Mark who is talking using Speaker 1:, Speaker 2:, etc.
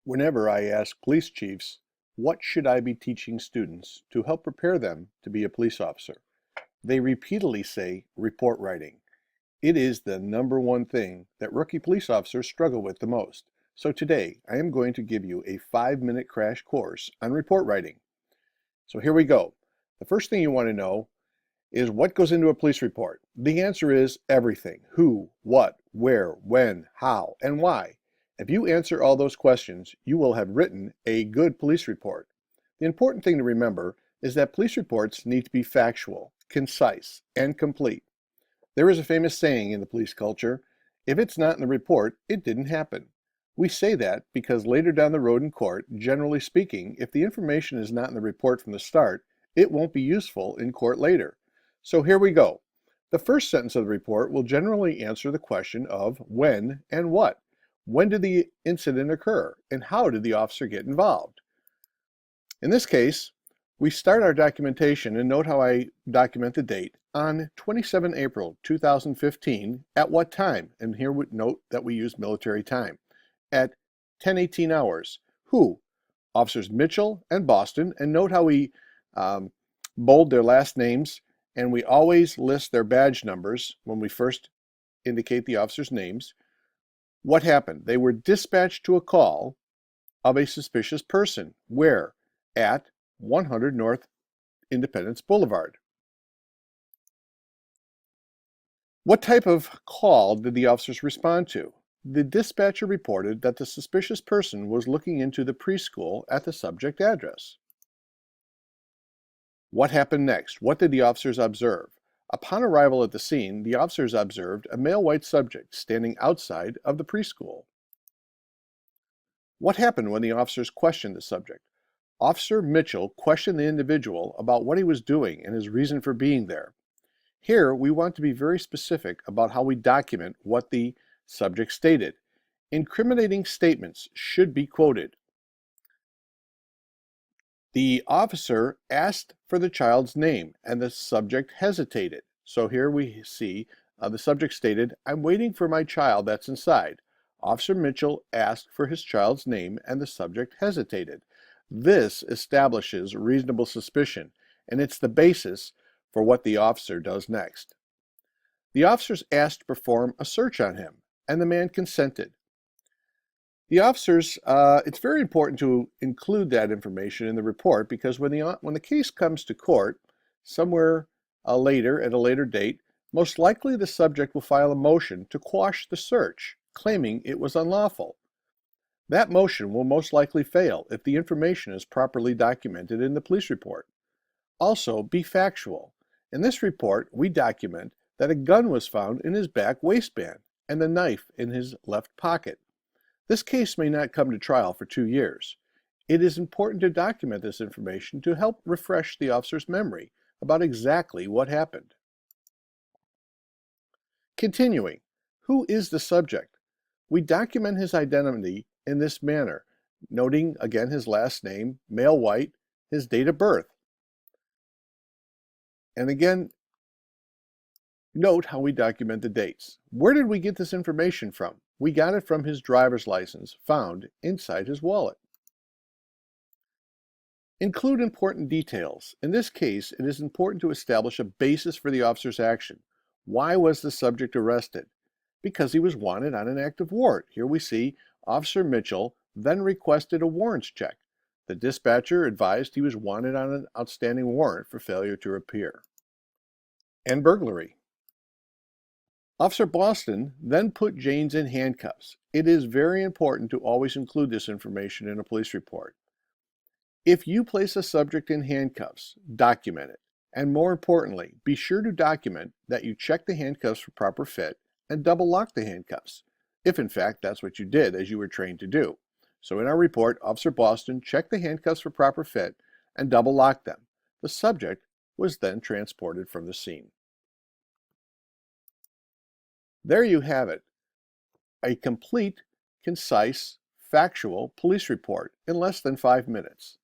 Speaker 1: Whenever I ask police chiefs, what should I be teaching students to help prepare them to be a police officer? They repeatedly say report writing. It is the number one thing that rookie police officers struggle with the most. So today, I am going to give you a 5-minute crash course on report writing. So here we go. The first thing you want to know is what goes into a police report. The answer is everything. Who, what, where, when, how, and why. If you answer all those questions, you will have written a good police report. The important thing to remember is that police reports need to be factual, concise, and complete. There is a famous saying in the police culture, if it's not in the report, it didn't happen. We say that because later down the road in court, generally speaking, if the information is not in the report from the start, it won't be useful in court later. So here we go. The first sentence of the report will generally answer the question of when and what. When did the incident occur, and how did the officer get involved? In this case, we start our documentation, and note how I document the date, on 27 April 2015, at what time? And here we note that we use military time. At 10:18 hours. Who? Officers Mitchell and Boston, and note how we bold their last names, and we always list their badge numbers when we first indicate the officers' names. What happened? They were dispatched to a call of a suspicious person. Where? At 100 North Independence Boulevard. What type of call did the officers respond to? The dispatcher reported that the suspicious person was looking into the preschool at the subject address. What happened next? What did the officers observe? Upon arrival at the scene, the officers observed a male white subject standing outside of the preschool. What happened when the officers questioned the subject? Officer Mitchell questioned the individual about what he was doing and his reason for being there. Here, we want to be very specific about how we document what the subject stated. Incriminating statements should be quoted. The officer asked for the child's name, and the subject hesitated. So here we see the subject stated, "I'm waiting for my child that's inside." Officer Mitchell asked for his child's name, and the subject hesitated. This establishes reasonable suspicion, and it's the basis for what the officer does next. The officers asked to perform a search on him, and the man consented. The officers, it's very important to include that information in the report because when the case comes to court, somewhere later, at a later date, most likely the subject will file a motion to quash the search, claiming it was unlawful. That motion will most likely fail if the information is properly documented in the police report. Also, be factual. In this report, we document that a gun was found in his back waistband and the knife in his left pocket. This case may not come to trial for 2 years. It is important to document this information to help refresh the officer's memory about exactly what happened. Continuing, who is the subject? We document his identity in this manner, noting again his last name, male white, his date of birth. And again, note how we document the dates. Where did we get this information from? We got it from his driver's license found inside his wallet. Include important details. In this case, it is important to establish a basis for the officer's action. Why was the subject arrested? Because he was wanted on an active warrant. Here we see Officer Mitchell then requested a warrants check. The dispatcher advised he was wanted on an outstanding warrant for failure to appear. And burglary. Officer Boston then put Janes in handcuffs. It is very important to always include this information in a police report. If you place a subject in handcuffs, document it. And more importantly, be sure to document that you check the handcuffs for proper fit and double lock the handcuffs, if in fact that's what you did as you were trained to do. So in our report, Officer Boston checked the handcuffs for proper fit and double locked them. The subject was then transported from the scene. There you have it, a complete, concise, factual police report in less than 5 minutes.